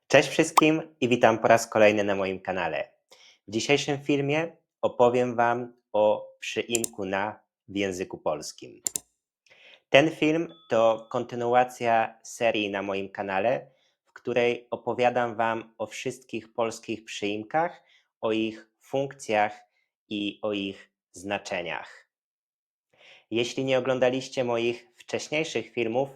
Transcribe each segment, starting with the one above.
Cześć wszystkim i witam po raz kolejny na moim kanale. W dzisiejszym filmie opowiem Wam o przyimku na w języku polskim. Ten film to kontynuacja serii na moim kanale, w której opowiadam Wam o wszystkich polskich przyimkach, o ich funkcjach i o ich znaczeniach. Jeśli nie oglądaliście moich wcześniejszych filmów,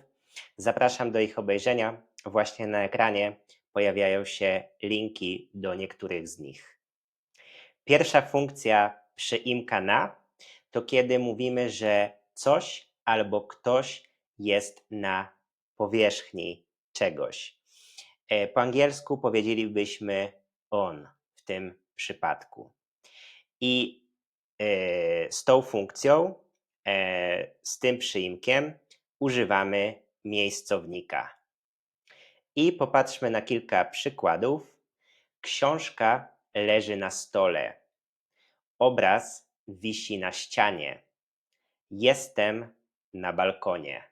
zapraszam do ich obejrzenia. Właśnie na ekranie pojawiają się linki do niektórych z nich. Pierwsza funkcja przyimka na to kiedy mówimy, że coś albo ktoś jest na powierzchni czegoś. Po angielsku powiedzielibyśmy on w tym przypadku. I z tą funkcją, z tym przyimkiem używamy miejscownika. I popatrzmy na kilka przykładów. Książka leży na stole. Obraz wisi na ścianie. Jestem na balkonie.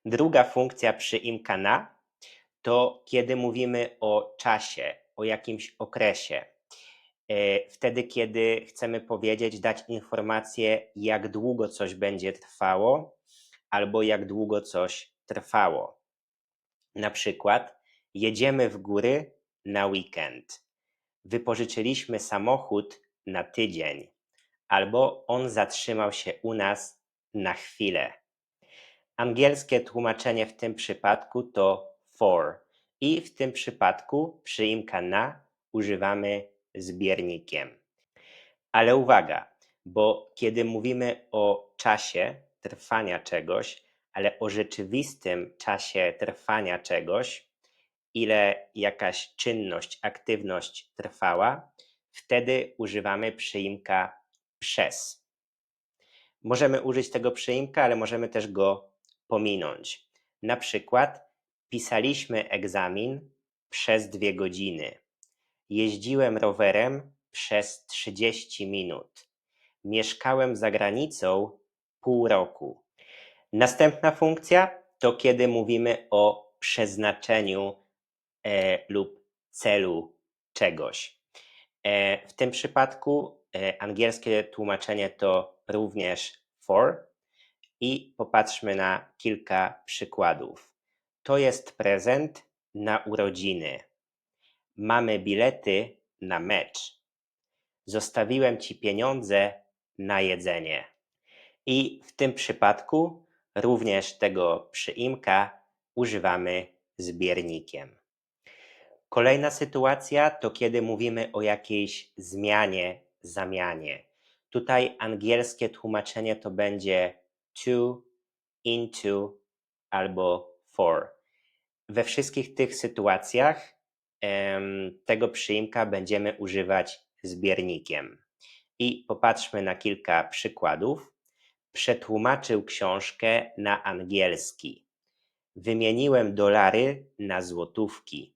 Druga funkcja przyimka na to kiedy mówimy o czasie, o jakimś okresie. Wtedy, kiedy chcemy powiedzieć, dać informację, jak długo coś będzie trwało, albo jak długo coś trwało. Na przykład, jedziemy w góry na weekend. Wypożyczyliśmy samochód na tydzień, albo on zatrzymał się u nas na chwilę. Angielskie tłumaczenie w tym przypadku to for i w tym przypadku przyimka na używamy zbiernikiem. Ale uwaga, bo kiedy mówimy o czasie trwania czegoś, ale o rzeczywistym czasie trwania czegoś, ile jakaś czynność, aktywność trwała, wtedy używamy przyimka przez. Możemy użyć tego przyimka, ale możemy też go pominąć. Na przykład pisaliśmy egzamin przez 2 godziny. Jeździłem rowerem przez 30 minut. Mieszkałem za granicą pół roku. Następna funkcja to kiedy mówimy o przeznaczeniu lub celu czegoś. W tym przypadku angielskie tłumaczenie to również for i popatrzmy na kilka przykładów. To jest prezent na urodziny. Mamy bilety na mecz. Zostawiłem ci pieniądze na jedzenie. I w tym przypadku również tego przyimka używamy zbiernikiem. Kolejna sytuacja to kiedy mówimy o jakiejś zmianie, zamianie. Tutaj angielskie tłumaczenie to będzie to, into albo for. We wszystkich tych sytuacjach tego przyimka będziemy używać zbiernikiem. I popatrzmy na kilka przykładów. Przetłumaczył książkę na angielski. Wymieniłem dolary na złotówki.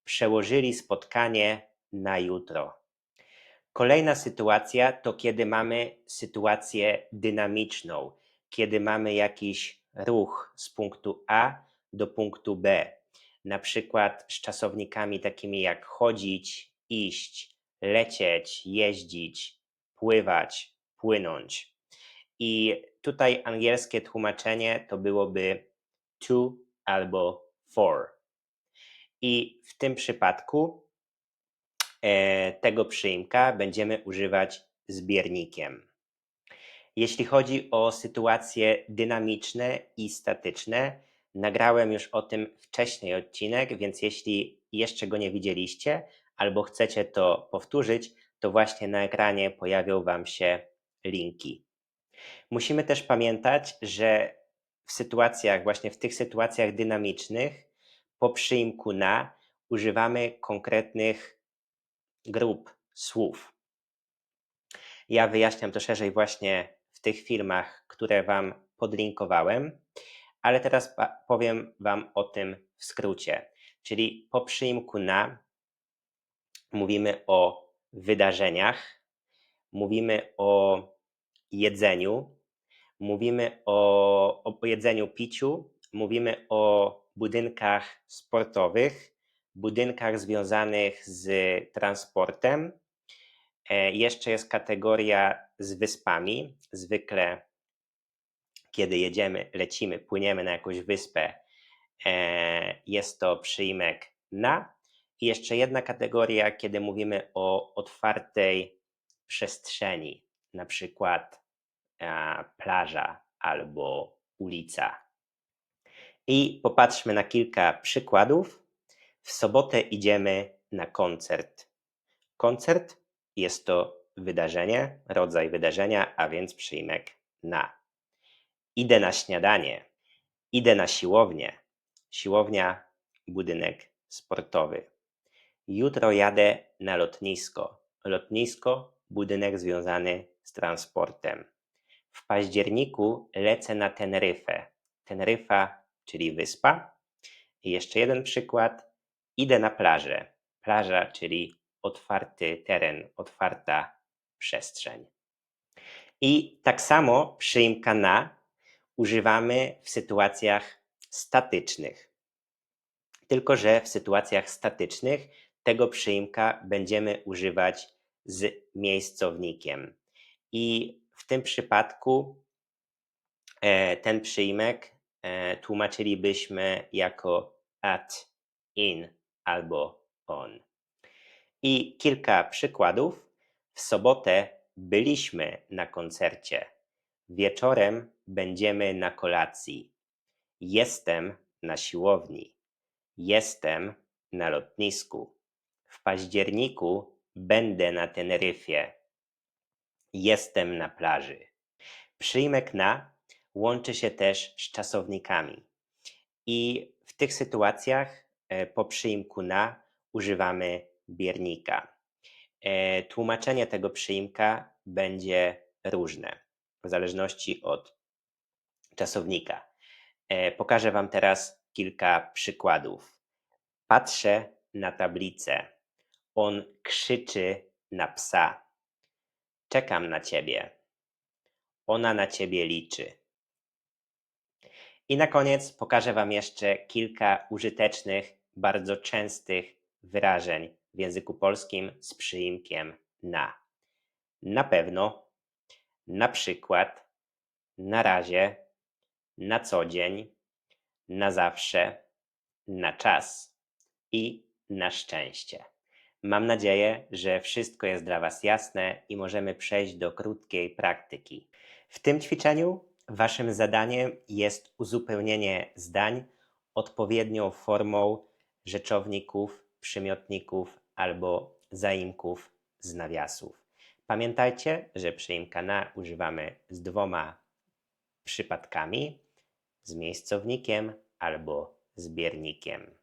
Przełożyli spotkanie na jutro. Kolejna sytuacja to kiedy mamy sytuację dynamiczną, kiedy mamy jakiś ruch z punktu A do punktu B. Na przykład z czasownikami takimi jak chodzić, iść, lecieć, jeździć, pływać, płynąć. I tutaj angielskie tłumaczenie to byłoby to albo for. I w tym przypadku tego przyimka będziemy używać zbiernikiem. Jeśli chodzi o sytuacje dynamiczne i statyczne, nagrałem już o tym wcześniej odcinek, więc jeśli jeszcze go nie widzieliście albo chcecie to powtórzyć, to właśnie na ekranie pojawią Wam się linki. Musimy też pamiętać, że właśnie w tych sytuacjach dynamicznych po przyimku na używamy konkretnych grup słów. Ja wyjaśniam to szerzej właśnie w tych filmach, które Wam podlinkowałem, ale teraz powiem Wam o tym w skrócie. Czyli po przyimku na mówimy o wydarzeniach, mówimy o jedzeniu, mówimy o jedzeniu, piciu, mówimy o budynkach sportowych, budynkach związanych z transportem. Jeszcze jest kategoria z wyspami. Zwykle, kiedy lecimy, płyniemy na jakąś wyspę, jest to przyimek na. I jeszcze jedna kategoria, kiedy mówimy o otwartej przestrzeni, na przykład plaża albo ulica. I popatrzmy na kilka przykładów. W sobotę idziemy na koncert. Koncert jest to wydarzenie, rodzaj wydarzenia, a więc przyimek na. Idę na śniadanie. Idę na siłownię. Siłownia, budynek sportowy. Jutro jadę na lotnisko. Lotnisko, budynek związany z transportem. W październiku lecę na Teneryfę. Teneryfa, czyli wyspa. I jeszcze jeden przykład. Idę na plażę. Plaża, czyli otwarty teren, otwarta przestrzeń. I tak samo przyimka na używamy w sytuacjach statycznych. Tylko że w sytuacjach statycznych tego przyimka będziemy używać z miejscownikiem. I w tym przypadku ten przyimek tłumaczylibyśmy jako at, in albo on. I kilka przykładów. W sobotę byliśmy na koncercie. Wieczorem będziemy na kolacji. Jestem na siłowni. Jestem na lotnisku. W październiku będę na Teneryfie. Jestem na plaży. Przyimek na łączy się też z czasownikami. I w tych sytuacjach po przyimku na używamy biernika. Tłumaczenie tego przyimka będzie różne w zależności od czasownika. Pokażę Wam teraz kilka przykładów. Patrzę na tablicę. On krzyczy na psa. Czekam na ciebie. Ona na ciebie liczy. I na koniec pokażę Wam jeszcze kilka użytecznych, bardzo częstych wyrażeń w języku polskim z przyimkiem na. Na pewno, na przykład, na razie, na co dzień, na zawsze, na czas i na szczęście. Mam nadzieję, że wszystko jest dla Was jasne i możemy przejść do krótkiej praktyki. W tym ćwiczeniu Waszym zadaniem jest uzupełnienie zdań odpowiednią formą rzeczowników, przymiotników albo zaimków z nawiasów. Pamiętajcie, że przyimka na używamy z dwoma przypadkami, z miejscownikiem albo z biernikiem.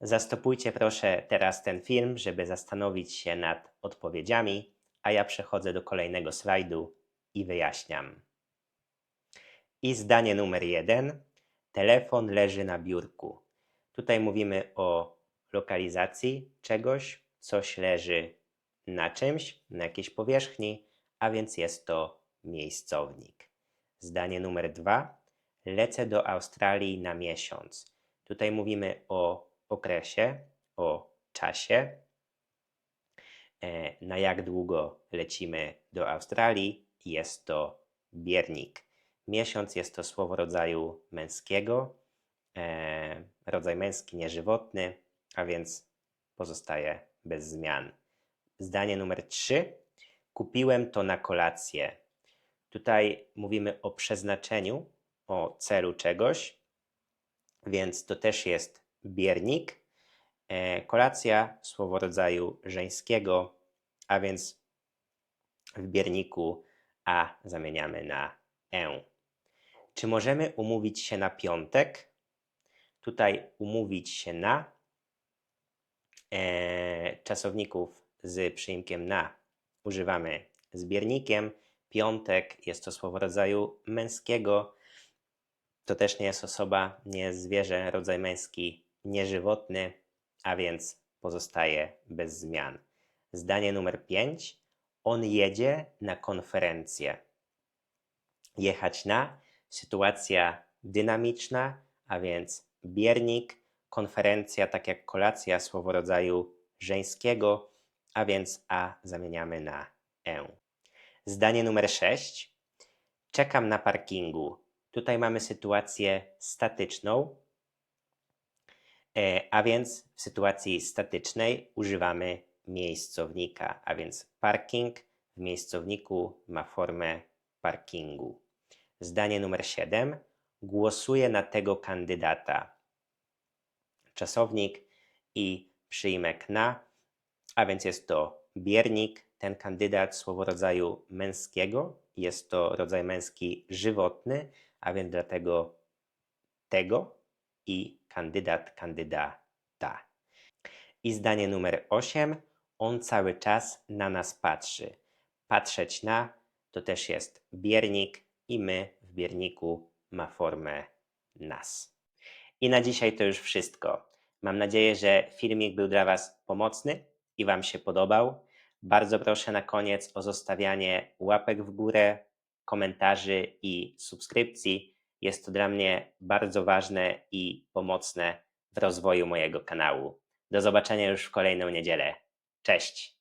Zastopujcie proszę teraz ten film, żeby zastanowić się nad odpowiedziami, a ja przechodzę do kolejnego slajdu i wyjaśniam. I zdanie numer 1. Telefon leży na biurku. Tutaj mówimy o lokalizacji czegoś, coś leży na czymś, na jakiejś powierzchni, a więc jest to miejscownik. Zdanie numer 2. Lecę do Australii na miesiąc. Tutaj mówimy o okresie, o czasie, na jak długo lecimy do Australii. Jest to biernik. Miesiąc jest to słowo rodzaju męskiego, rodzaj męski nieżywotny, a więc pozostaje bez zmian. Zdanie numer 3. Kupiłem to na kolację. Tutaj mówimy o przeznaczeniu, o celu czegoś, więc to też jest biernik. Kolacja, słowo rodzaju żeńskiego, a więc w bierniku a zamieniamy na e. Czy możemy umówić się na piątek? Tutaj umówić się na czasowników z przyimkiem na używamy z biernikiem. Piątek jest to słowo rodzaju męskiego. To też nie jest osoba, nie jest zwierzę, rodzaj męski nieżywotny, a więc pozostaje bez zmian. Zdanie numer 5. On jedzie na konferencję. Jechać na, sytuacja dynamiczna, a więc biernik, konferencja, tak jak kolacja, słowo rodzaju żeńskiego, a więc a zamieniamy na e. Zdanie numer 6. Czekam na parkingu. Tutaj mamy sytuację statyczną, a więc w sytuacji statycznej używamy miejscownika, a więc parking w miejscowniku ma formę parkingu. Zdanie numer 7. Głosuję na tego kandydata. Czasownik i przyjmek na, a więc jest to biernik, ten kandydat, słowo rodzaju męskiego. Jest to rodzaj męski żywotny, a więc dlatego tego i kandydat, kandydata. I zdanie numer 8. On cały czas na nas patrzy. Patrzeć na to też jest biernik i my w bierniku ma formę nas. I na dzisiaj to już wszystko. Mam nadzieję, że filmik był dla Was pomocny i Wam się podobał. Bardzo proszę na koniec o zostawianie łapek w górę, komentarzy i subskrypcji. Jest to dla mnie bardzo ważne i pomocne w rozwoju mojego kanału. Do zobaczenia już w kolejną niedzielę. Cześć!